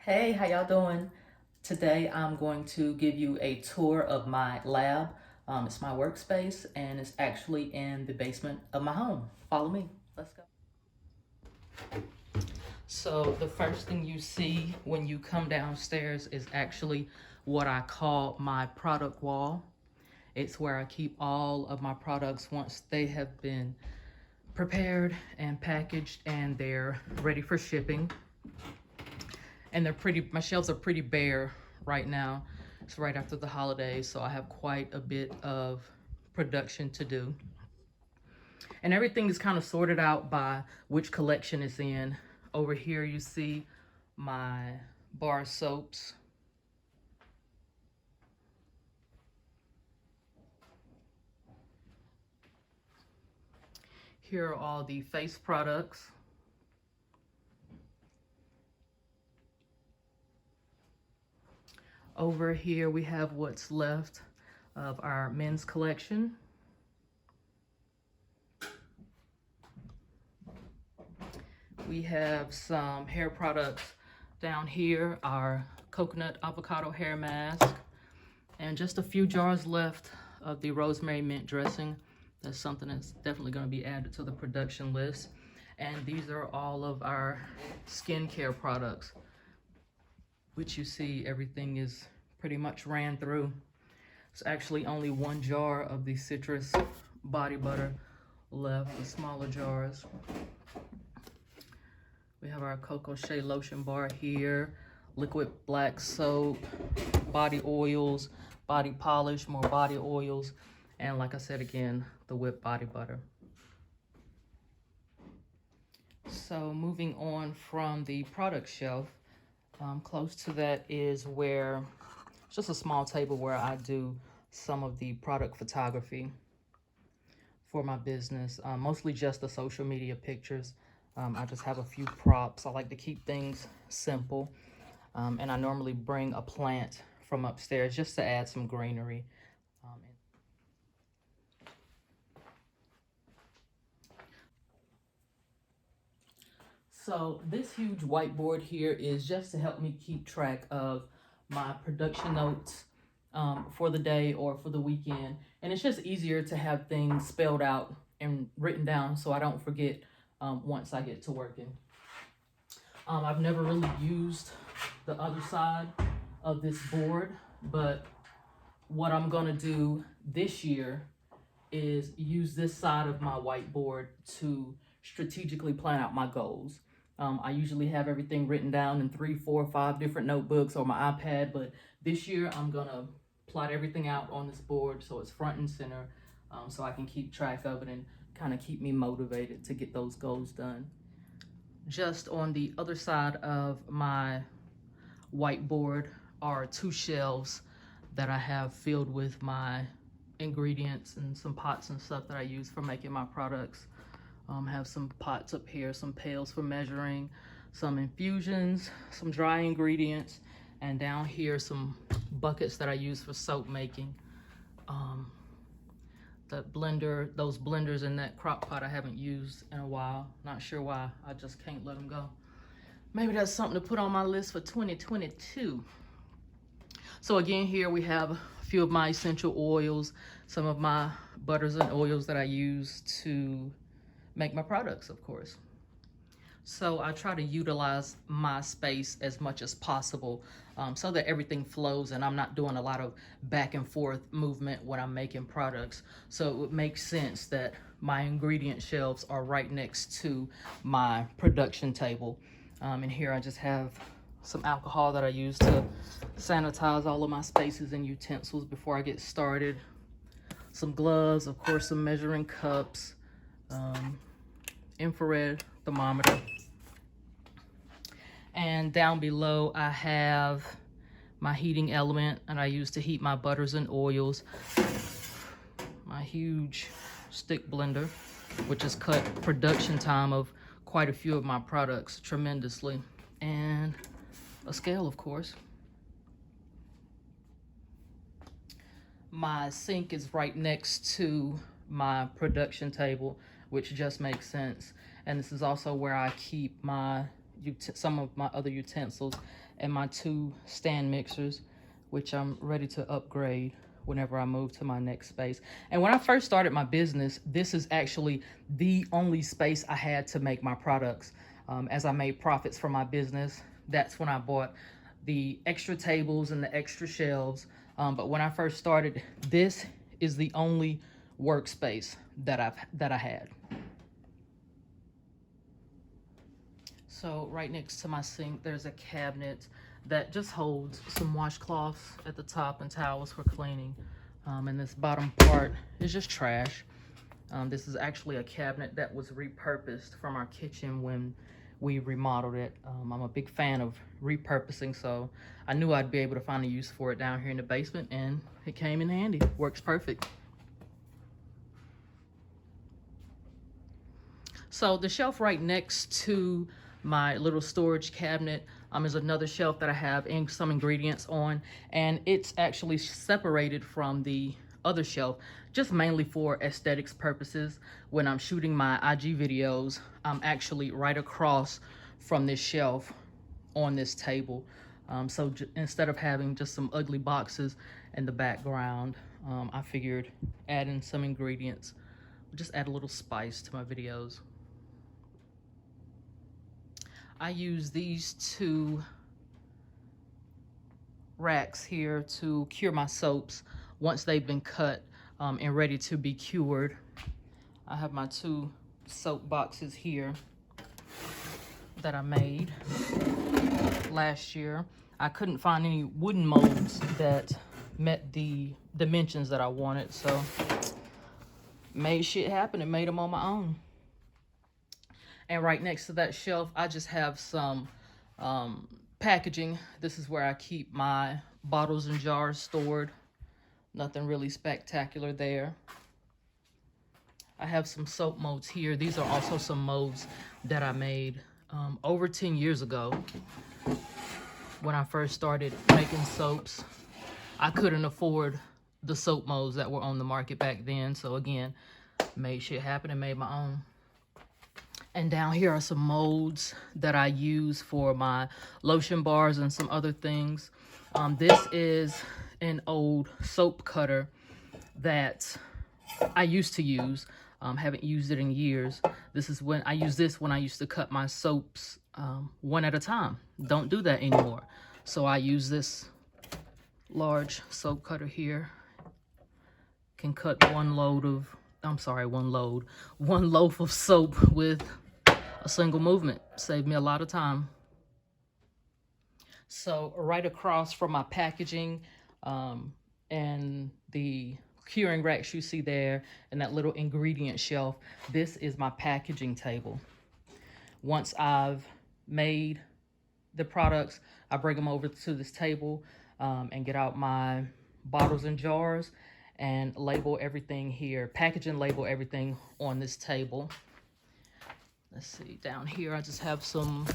Hey, how y'all doing? Today I'm going to give you a tour of my lab. It's my workspace and it's actually in the basement of my home. Follow me. Let's go. So the first thing you see when you come downstairs is actually what I call my product wall. It's where I keep all of my products once they have been prepared and packaged and they're ready for shipping. And my shelves are pretty bare right now. It's right after the holidays, so I have quite a bit of production to do. And everything is kind of sorted out by which collection it's in. Over here you see my bar soaps. Here are all the face products. Over here we have what's left of our men's collection. We have some hair products down here, our coconut avocado hair mask, and just a few jars left of the rosemary mint dressing. That's something that's definitely going to be added to the production list. And these are all of our skincare products, which you see everything is pretty much ran through. It's actually only one jar of the citrus body butter left, the smaller jars. We have our Cocoa Shea lotion bar here, liquid black soap, body oils, body polish, more body oils, and like I said again, the whipped body butter. So moving on from the product shelf, close to that is where, it's just a small table where I do some of the product photography for my business, mostly just the social media pictures. I just have a few props. I like to keep things simple. And I normally bring a plant from upstairs just to add some greenery. So this huge whiteboard here is just to help me keep track of my production notes for the day or for the weekend. And it's just easier to have things spelled out and written down so I don't forget once I get to working. I've never really used the other side of this board, but what I'm gonna do this year is use this side of my whiteboard to strategically plan out my goals. I usually have everything written down in 3, 4, 5 different notebooks or my iPad, but this year I'm gonna plot everything out on this board so it's front and center, so I can keep track of it and kind of keep me motivated to get those goals done. Just on the other side of my whiteboard are 2 shelves that I have filled with my ingredients and some pots and stuff that I use for making my products. Have some pots up here, some pails for measuring, some infusions, some dry ingredients, and down here some buckets that I use for soap making. The blender, those blenders in that crock pot I haven't used in a while. Not sure why, I just can't let them go. Maybe that's something to put on my list for 2022. So again, here we have a few of my essential oils, some of my butters and oils that I use to make my products, of course. So I try to utilize my space as much as possible so that everything flows and I'm not doing a lot of back and forth movement when I'm making products. So it would make sense that my ingredient shelves are right next to my production table. And here I just have some alcohol that I use to sanitize all of my spaces and utensils before I get started. Some gloves, of course, some measuring cups, infrared thermometer. And down below I have my heating element and I use to heat my butters and oils. My huge stick blender, which has cut production time of quite a few of my products tremendously. And a scale, of course. My sink is right next to my production table, which just makes sense. And this is also where I keep my some of my other utensils, and my 2 stand mixers, which I'm ready to upgrade whenever I move to my next space. And when I first started my business, this is actually the only space I had to make my products. As I made profits from my business, that's when I bought the extra tables and the extra shelves. But when I first started, this is the only workspace that I had. So right next to my sink, there's a cabinet that just holds some washcloths at the top and towels for cleaning. And this bottom part is just trash. This is actually a cabinet that was repurposed from our kitchen when we remodeled it. I'm a big fan of repurposing, so I knew I'd be able to find a use for it down here in the basement, and it came in handy. Works perfect. So the shelf right next to my little storage cabinet is another shelf that I have some ingredients on, and it's actually separated from the other shelf just mainly for aesthetics purposes. When I'm shooting my IG videos, I'm actually right across from this shelf on this table. So instead of having just some ugly boxes in the background, I figured adding some ingredients would just add a little spice to my videos. I use these 2 racks here to cure my soaps once they've been cut and ready to be cured. I have my 2 soap boxes here that I made last year. I couldn't find any wooden molds that met the dimensions that I wanted, so made shit happen and made them on my own. And right next to that shelf, I just have some packaging. This is where I keep my bottles and jars stored. Nothing really spectacular there. I have some soap molds here. These are also some molds that I made over 10 years ago. When I first started making soaps, I couldn't afford the soap molds that were on the market back then. So again, made shit happen and made my own. And down here are some molds that I use for my lotion bars and some other things. This is an old soap cutter that I used to use. Haven't used it in years. This is when I used to cut my soaps one at a time. Don't do that anymore. So I use this large soap cutter here. Can cut one loaf of soap with a single movement. Saved me a lot of time. So right across from my packaging and the curing racks you see there and that little ingredient shelf, this is my packaging table. Once I've made the products, I bring them over to this table and get out my bottles and jars and label everything here, package and label everything on this table. Let's see, down here I just have some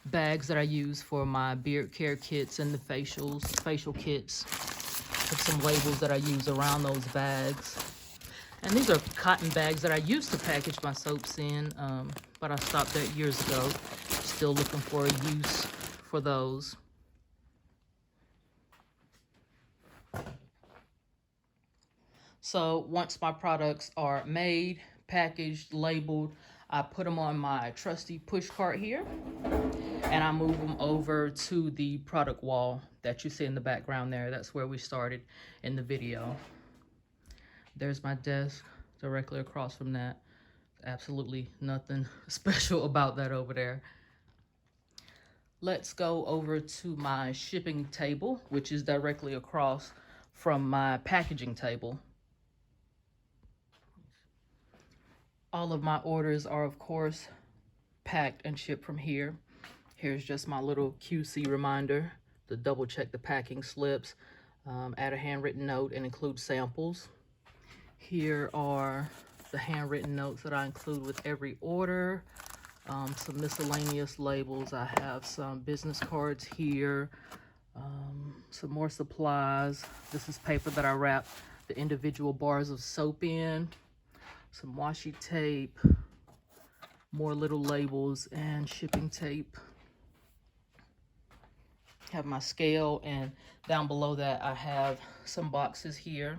bags that I use for my beard care kits and the facial kits. Have some labels that I use around those bags. And these are cotton bags that I used to package my soaps in, but I stopped that years ago. Still looking for a use for those. So once my products are made, packaged, labeled, I put them on my trusty push cart here, and I move them over to the product wall that you see in the background there. That's where we started in the video. There's my desk directly across from that. Absolutely nothing special about that over there. Let's go over to my shipping table, which is directly across from my packaging table. All of my orders are, of course, packed and shipped from here. Here's just my little QC reminder to double check the packing slips, add a handwritten note, and include samples. Here are the handwritten notes that I include with every order. Some miscellaneous labels. I have some business cards here, some more supplies. This is paper that I wrap the individual bars of soap in. Some washi tape, more little labels, and shipping tape. have my scale, and down below that I have some boxes here.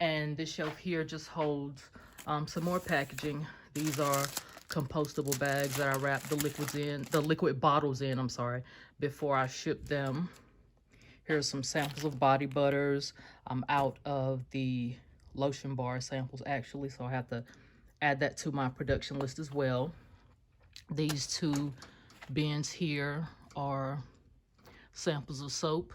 And this shelf here just holds some more packaging. These are compostable bags that I wrap the liquid bottles in, I'm sorry, before I ship them. Here's some samples of body butters. I'm out of the lotion bar samples actually, so I have to add that to my production list as well. These two bins here are samples of soap.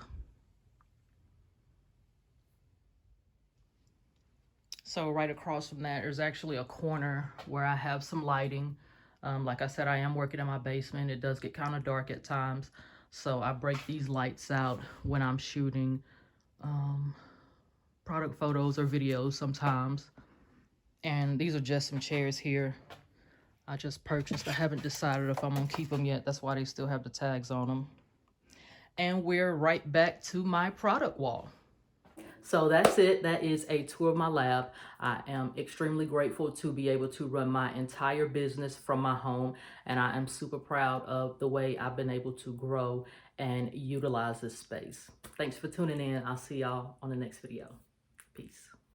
So right across from that, there's actually a corner where I have some lighting. Like I said, I am working in my basement. It does get kind of dark at times. So I break these lights out when I'm shooting product photos or videos sometimes. And these are just some chairs here I just purchased. I haven't decided if I'm gonna keep them yet. That's why they still have the tags on them. And we're right back to my product wall. So that's it. That is a tour of my lab. I am extremely grateful to be able to run my entire business from my home, and I am super proud of the way I've been able to grow and utilize this space. Thanks for tuning in. I'll see y'all on the next video. Peace.